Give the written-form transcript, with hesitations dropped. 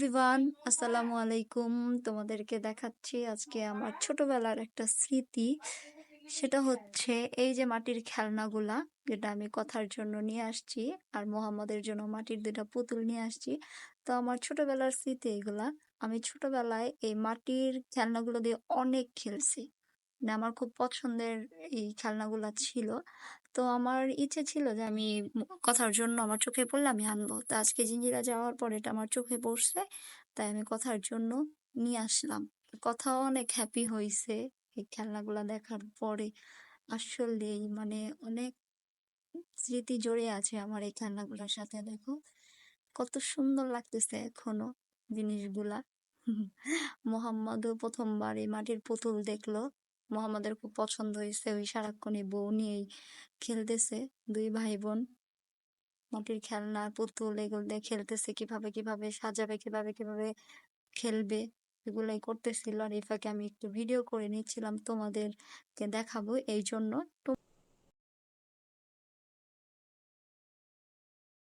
Everyone, আসসালামু আলাইকুম। তোমাদেরকে দেখাচ্ছি আজকে আমার ছোটবেলার একটা স্মৃতি। সেটা হচ্ছে এই যে মাটির খেলনাগুলা, যেটা আমি কথার জন্য নিয়ে আসছি, আর মোহাম্মদের জন্য মাটির দুটা পুতুল নিয়ে আসছি। তো আমার ছোটবেলার স্মৃতি এগুলা। আমি ছোটবেলায় এই মাটির খেলনাগুলো দিয়ে অনেক খেলছি। মানে আমার খুব পছন্দের এই খেলনাগুলা ছিল। তো আমার ইচ্ছে ছিল যে আমি কথার জন্য আমার চোখে পড়লে আমি আনবো। তো আজকে জিঞ্জিরা যাওয়ার পর এটা আমার চোখে পড়ছে, তাই আমি কথার জন্য নিয়ে আসলাম। কথাও অনেক হ্যাপি হয়েছে এই খেলনাগুলা দেখার পরে। আসলেই মানে অনেক স্মৃতি জড়িয়ে আছে আমার এই খেলনাগুলোর সাথে। দেখো কত সুন্দর লাগতেছে এখনো জিনিসগুলা। মোহাম্মদও প্রথমবার এই মাটির পুতুল দেখলো। মোহাম্মদের খুব পছন্দ হয়েছে, ওই সারাক্ষণ এই বউ নিয়েই খেলতেছে। দুই ভাই বোন মাটির খেলনা পুতুল এগুলো দিয়ে খেলতেছে, কিভাবে কিভাবে সাজাবে, কিভাবে কিভাবে খেলবে, এগুলাই করতেছিল। আর এই ফাঁকে আমি একটু ভিডিও করে নিচ্ছিলাম, তোমাদেরকে দেখাবো এই জন্য।